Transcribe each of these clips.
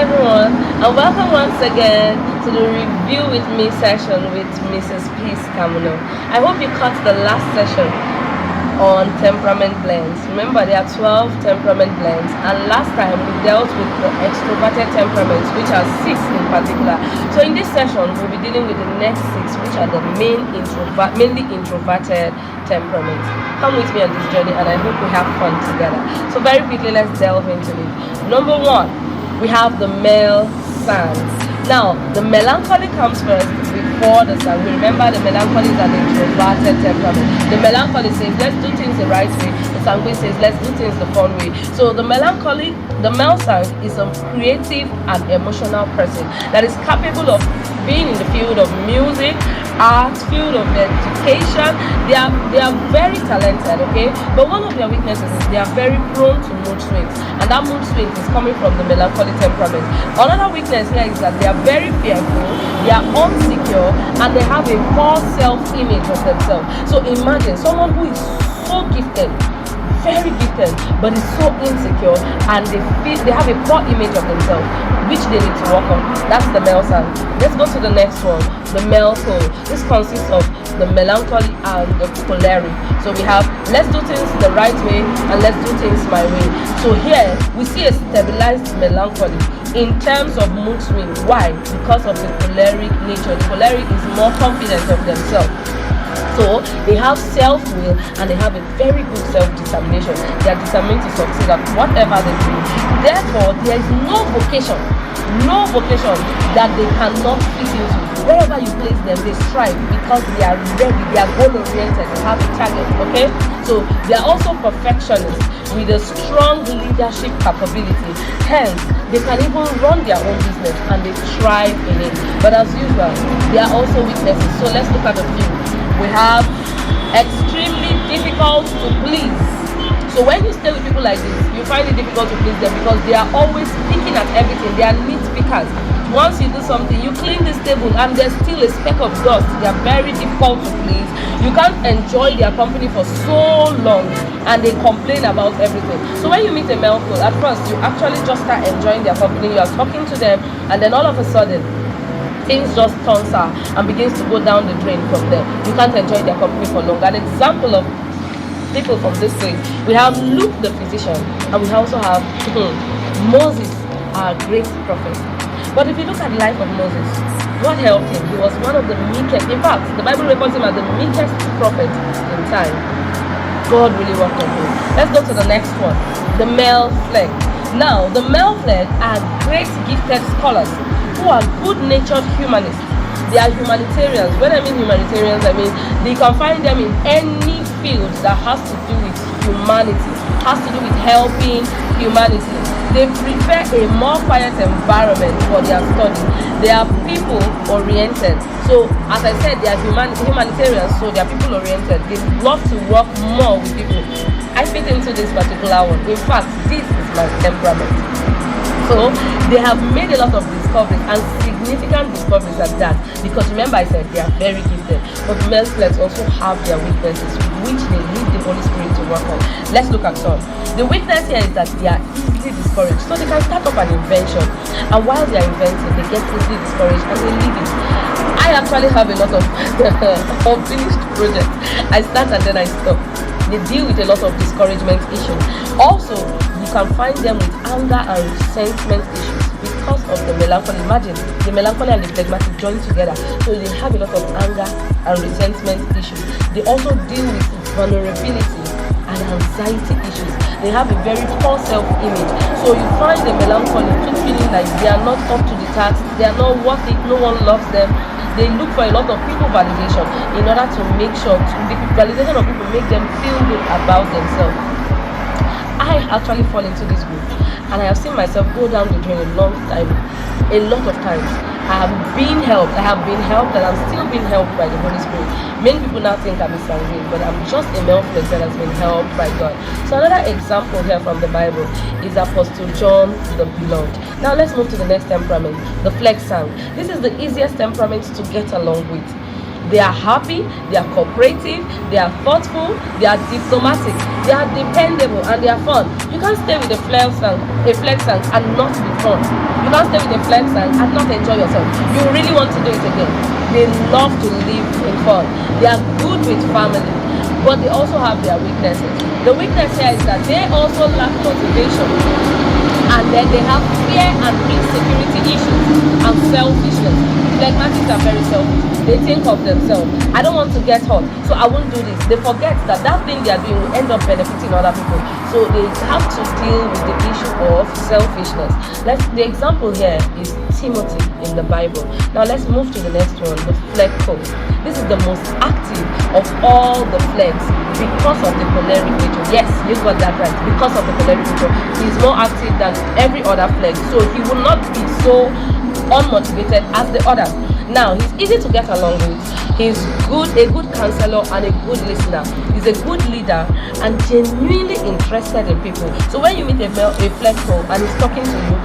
everyone, and welcome once again to the Review with Me session with Mrs. Peace Kamuno. I hope you caught the last session on temperament blends. Remember, there are 12 temperament blends, and last time we dealt with the extroverted temperaments, which are 6 in particular. So in this session, we'll be dealing with the next 6, which are the mainly introverted temperaments. Come with me on this journey, and I hope we have fun together. So very quickly, let's delve into it. Number 1, we have the male signs. Now, the melancholy comes first before the sang. We remember the melancholy is an introverted temperament. The melancholy says, let's do things the right way. The sanguine says, let's do things the fun way. So the melancholy, the male sang is a creative and emotional person that is capable of being in the field of music, art, field of education. They are very talented, okay? But one of their weaknesses is they are very prone to mood swings. And that mood swing is coming from the melancholy temperament. Another weakness here is that they are very fearful, they are insecure, and they have a poor self-image of themselves. So imagine someone who is so gifted, very gifted, but is so insecure, and they have a poor image of themselves, which they need to work on. That's the male sign. Let's go to the next one, the male pole. This consists of the melancholy and the choleric. So we have, let's do things the right way and let's do things my way. So here we see a stabilized melancholy in terms of mood swing. Why? Because of the choleric nature. The choleric is more confident of themselves. So they have self-will and they have a very good self-determination. They are determined to succeed at whatever they do. Therefore, there is no vocation that they cannot fit into. Wherever you place them, they strive because they are ready, they are goal-oriented, they have a target, okay? So they are also perfectionists with a strong leadership capability. Hence, they can even run their own business and they thrive in it. But as usual, there are also weaknesses. So let's look at a few. We have extremely difficult to please. So when you stay with people like this, you find it difficult to please them because they are always picking at everything. They are nitpickers. Once you do something, you clean this table and there's still a speck of dust. They are very difficult to please. You can't enjoy their company for so long and they complain about everything. So when you meet a male couple, at first you actually just start enjoying their company. You are talking to them and then all of a sudden things just turn sour and begins to go down the drain from there. You can't enjoy their company for long. An example of people from this place, we have Luke the physician, and we also have Moses, our great prophet. But if you look at the life of Moses, what helped him? He was one of the meekest. In fact, the Bible records him as the meekest prophet in time. God really worked on him. Let's go to the next one, the male flag. Now, the male flag are great gifted scholars who are good-natured humanists. They are humanitarians. When I mean humanitarians, I mean they can find them in any field that has to do with humanity, has to do with helping humanity. They prefer a more quiet environment for their study. They are people-oriented. So, as I said, they are humanitarians, so they are people-oriented. They love to work more with people. I fit into this particular one. In fact, this is my temperament. So they have made a lot of discoveries and significant discoveries at that, because remember I said they are very gifted, but male flex also have their weaknesses which they need the Holy Spirit to work on. Let's look at some. The weakness here is that they are easily discouraged. So they can start up an invention, and while they are inventing, they get easily discouraged and they leave it. I actually have a lot of unfinished projects. I start and then I stop. They deal with a lot of discouragement issues. Also, you can find them with anger and resentment issues because of the melancholy. Imagine the melancholy and the phlegmatic join together, so they have a lot of anger and resentment issues. They also deal with vulnerability and anxiety issues. They have a very poor self-image. So you find the melancholy feeling like they are not up to the task, they are not worth it, no one loves them. They look for a lot of people validation in order to make sure the validation of people make them feel good about themselves. I actually fall into this group, and I have seen myself go down the drain a lot of times. I have been helped, and I'm still being helped by the Holy Spirit. Many people now think I'm a sanguine, but I'm just a male flex that has been helped by God. So another example here from the Bible is Apostle John the Beloved. Now let's move to the next temperament, the flex sign. This is the easiest temperament to get along with. They are happy, they are cooperative, they are thoughtful, they are diplomatic, they are dependable, and they are fun. You can't stay with a flex and not be fun. You can't stay with a flex and not enjoy yourself. You really want to do it again. They love to live in fun. They are good with family, but they also have their weaknesses. The weakness here is that they also lack motivation, and then they have fear and insecurity issues and selfishness. Phlegmatics are very selfish. They think of themselves. I don't want to get hurt, so I won't do this. They forget that thing they are doing will end up benefiting other people. So they have to deal with the issue of selfishness. The example here is Timothy in the Bible. Now let's move to the next one, the phleg code. This is the most active of all the phlegs because of the choleric nature. Yes, you got that right. Because of the choleric nature, he's more active than every other phleg. So he will not be so unmotivated as the others. Now he's easy to get along with. He's a good counselor and a good listener. He's a good leader and genuinely interested in people. So when you meet a phleg and he's talking to you,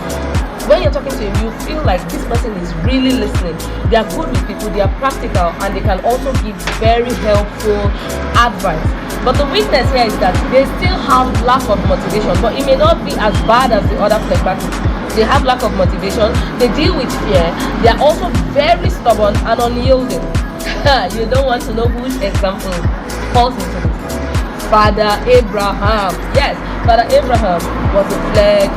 when you're talking to him, you feel like this person is really listening. They are good with people, they are practical, and they can also give very helpful advice. But the weakness here is that they still have lack of motivation, but it may not be as bad as the other phlegmatics. They have lack of motivation, they deal with fear, they are also very stubborn and unyielding. You don't want to know whose example falls into this. Father Abraham. Yes, Father Abraham was a phleg.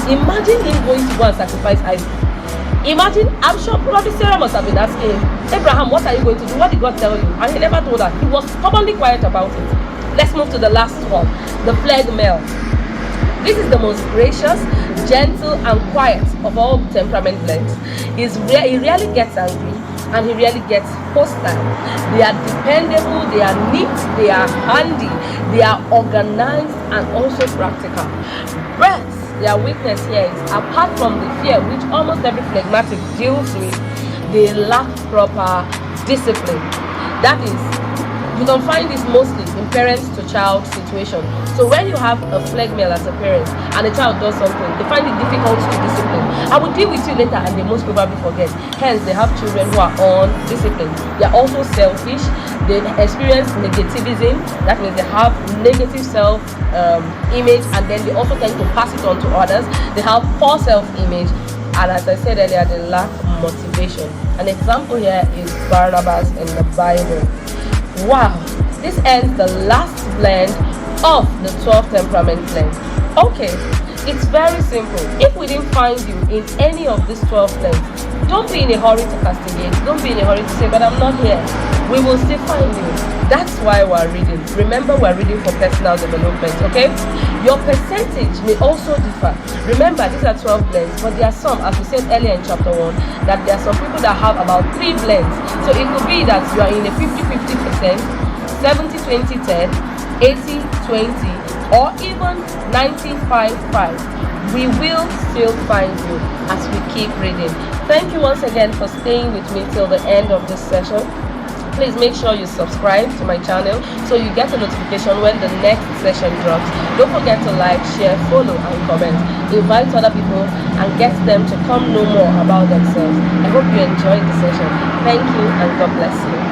Imagine him going to go and sacrifice Isaac. Imagine, I'm sure probably Sarah must have been asking him, Abraham, what are you going to do? What did God tell you? And he never told her. He was stubbornly quiet about it. Let's move to the last one, the phleg male. This is the most gracious, gentle, and quiet of all temperament blends. He rarely gets angry, and he rarely gets hostile. They are dependable, they are neat, they are handy, they are organized, and also practical. But their weakness here is, apart from the fear which almost every phlegmatic deals with, they lack proper discipline. That is, you can find this mostly in parents to child situation. So when you have a phleg male as a parent and a child does something, they find it difficult to discipline. I will deal with you later, and they most probably forget. Hence, they have children who are undisciplined. They are also selfish. They experience negativism. That means they have negative self-image, and then they also tend to pass it on to others. They have poor self-image, and as I said earlier, they lack motivation. An example here is Barnabas in the Bible. Wow, this ends the last blend of the 12 temperament blends. Okay, it's very simple. If we didn't find you in any of these 12 blends, don't be in a hurry to castigate. Don't be in a hurry to say, but I'm not here. We will still find you. That's why we're reading. Remember, we're reading for personal development, okay? Your percentage may also differ. Remember, these are 12 blends, but there are some, as we said earlier in chapter 1, that there are some people that have about 3 blends. So it could be that you are in a 50-50%, 70-20-10, 80-20, or even 95-5. We will still find you as we keep reading. Thank you once again for staying with me till the end of this session. Please make sure you subscribe to my channel so you get a notification when the next session drops. Don't forget to like, share, follow, and comment. Invite other people and get them to come know more about themselves. I hope you enjoyed the session. Thank you, and God bless you.